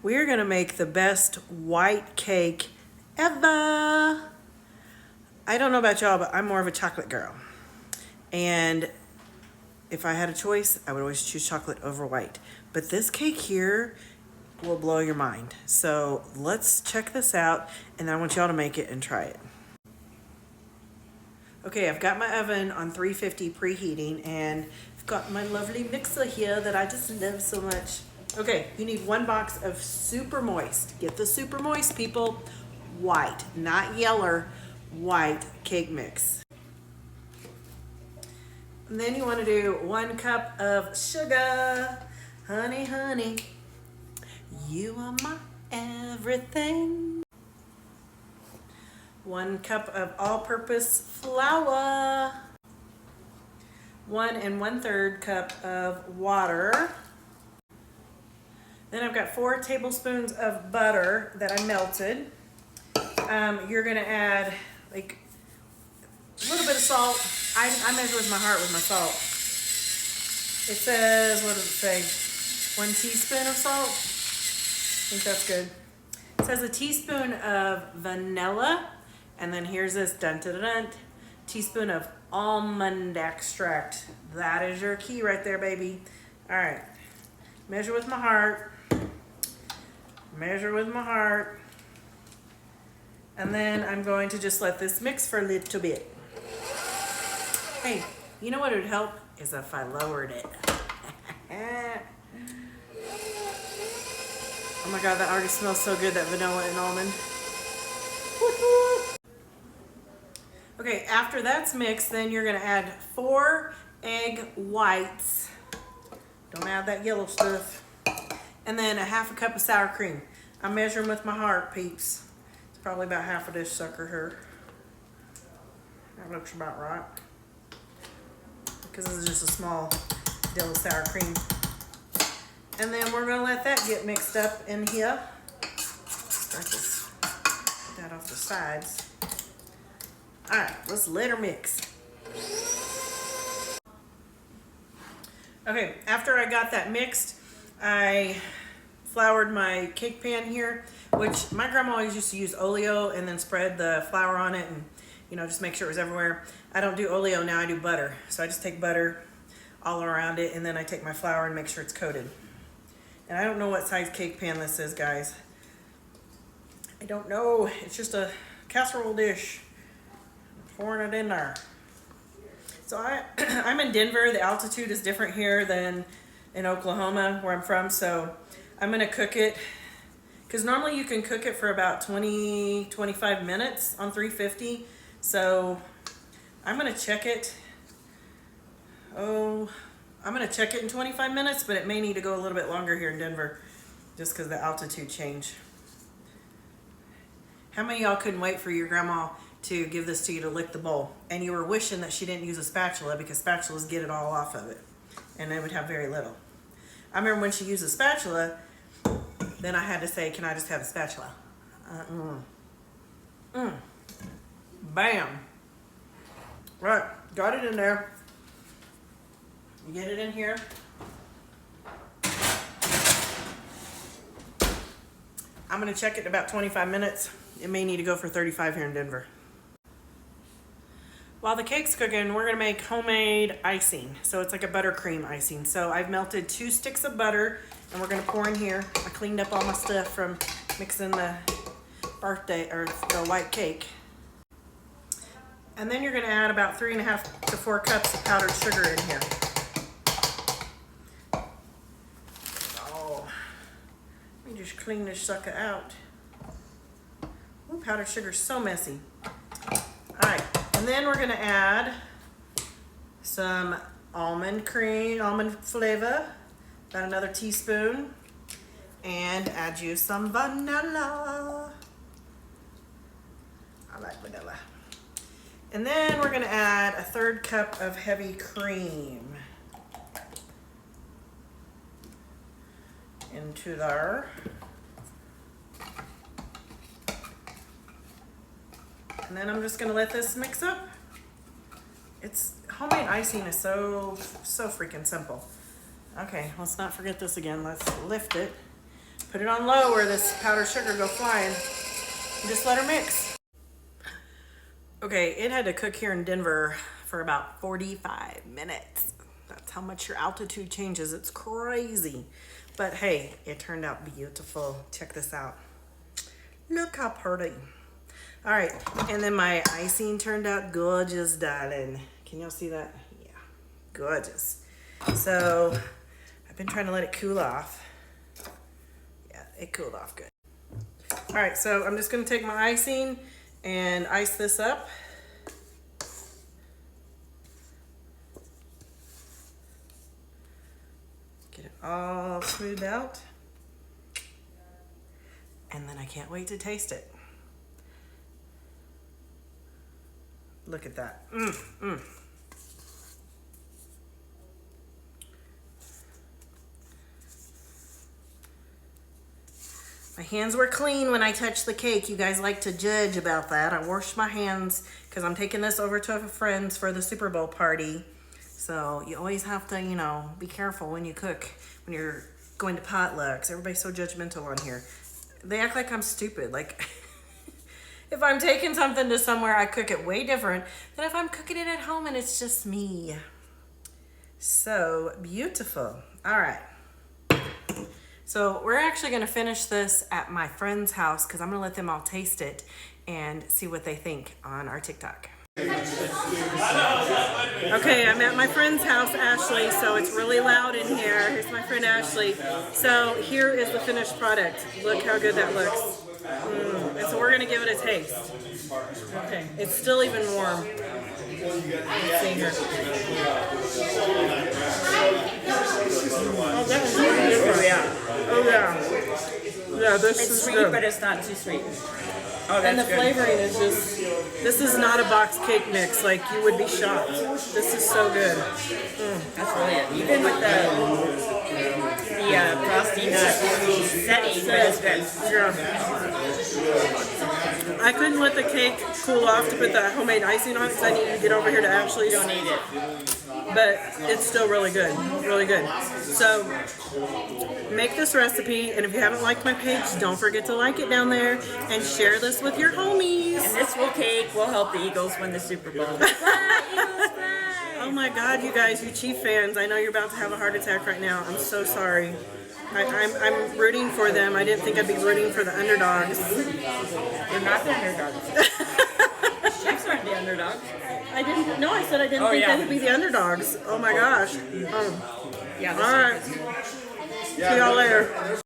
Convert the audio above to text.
We're gonna make the best white cake ever. I don't know about y'all, but I'm more of a chocolate girl. And if I had a choice, I would always choose chocolate over white. But this cake here will blow your mind. So let's check this out, and I want y'all to make it and try it. Okay, I've got my oven on 350 preheating, and I've got my lovely mixer here that I just love so much. Okay, you need 1 box of super moist. Get the super moist, people. White, not yeller, white cake mix. And then you want to do 1 cup of sugar. Honey, honey, you are my everything. 1 cup of all-purpose flour. 1 1/3 cup of water. Then I've got 4 tablespoons of butter that I melted. You're gonna add like a little bit of salt. I measure with my heart with my salt. It says, what does it say? 1 teaspoon of salt. I think that's good. It says a teaspoon of vanilla, and then here's this teaspoon of almond extract. That is your key right there, baby. All right, measure with my heart. Measure with my heart. And then I'm going to just let this mix for a little bit. Hey, you know what would help is if I lowered it. Oh my God, that already smells so good, that vanilla and almond. Okay, after that's mixed, then you're gonna add 4 egg whites. Don't add that yellow stuff. And then a 1/2 cup of sour cream. I'm measuring with my heart, peeps. It's probably about 1/2 of this sucker here. That looks about right. Because this is just a small deal of sour cream. And then we're gonna let that get mixed up in here. Start this, get that off the sides. All right, let's let her mix. Okay, after I got that mixed, I floured my cake pan here, which my grandma always used to use oleo and then spread the flour on it and, you know, just make sure it was everywhere. I don't do oleo now, I do butter. So I just take butter all around it, and then I take my flour and make sure it's coated. And I don't know what size cake pan this is, guys. I don't know. It's just a casserole dish. I'm pouring it in there. So I'm in Denver. The altitude is different here than in Oklahoma, where I'm from. So I'm gonna cook it, because normally you can cook it for about 20-25 minutes on 350. So I'm gonna check it. I'm gonna check it in 25 minutes, but it may need to go a little bit longer here in Denver, just because the altitude change. How many of y'all couldn't wait for your grandma to give this to you to lick the bowl, and you were wishing that she didn't use a spatula, because spatulas get it all off of it, and they would have very little. I remember when she used a spatula, then I had to say, can I just have a spatula? Bam. Right, got it in there. You get it in here. I'm gonna check it in about 25 minutes. It may need to go for 35 here in Denver. While the cake's cooking, we're gonna make homemade icing. So it's like a buttercream icing. So I've melted 2 sticks of butter, and we're gonna pour in here. I cleaned up all my stuff from mixing the birthday or the white cake. And then you're gonna add about 3.5 to 4 cups of powdered sugar in here. Oh, let me just clean this sucker out. Ooh, powdered sugar's so messy. All right. And then we're gonna add some almond cream, almond flavor, about another teaspoon, and add you some vanilla. I like vanilla. And then we're gonna add a 1/3 cup of heavy cream into there. And then I'm just gonna let this mix up. It's homemade icing is so freaking simple. Okay, let's not forget this again. Let's lift it, Put it on low where this powdered sugar go flying. And just let her mix. Okay, it had to cook here in Denver for about 45 minutes. That's how much your altitude changes. It's crazy. But hey, it turned out beautiful. Check this out. Look how pretty. All right, and then my icing turned out gorgeous, darling. Can y'all see that? Yeah, gorgeous. So I've been trying to let it cool off. Yeah, it cooled off good. All right, so I'm just gonna take my icing and ice this up. Get it all smoothed out. And then I can't wait to taste it. Look at that. My hands were clean when I touched the cake. You guys like to judge about that. I washed my hands because I'm taking this over to a friend's for the Super Bowl party. So you always have to, you know, be careful when you cook, when you're going to potlucks. Everybody's so judgmental on here. They act like I'm stupid. Like, if I'm taking something to somewhere, I cook it way different than if I'm cooking it at home and it's just me. So beautiful. All right. So we're actually going to finish this at my friend's house because I'm going to let them all taste it and see what they think on our TikTok. Okay, I'm at my friend's house, Ashley, so it's really loud in here. Here's my friend Ashley. So here is the finished product. Look how good that looks. And so we're going to give it a taste. Okay, it's still even warm. Let's see here. Oh, that was really different. Yeah. Oh, yeah. Yeah, this It's is sweet, good. but it's not too sweet. Oh, that's And the good. flavoring is just, this is not a box cake mix. Like, you would be shocked. This is so good. That's really it. Even with the frosty nut setting, but it's good. Yeah. I couldn't let the cake cool off to put the homemade icing on because I need to get over here to Ashley's. You don't need it. But it's still really good. Really good. So, make this recipe, and if you haven't liked my page, don't forget to like it down there and share this with your homies. And this cake will help the Eagles win the Super Bowl. Fly, Eagles, fly! Oh my God, you guys, you Chief fans, I know you're about to have a heart attack right now. I'm so sorry. I'm rooting for them. I didn't think I'd be rooting for the underdogs. They're not the underdogs. Chiefs aren't the underdogs. I didn't. No, I said I didn't think they would be the underdogs. Oh my gosh. Yeah. All right. See y'all later.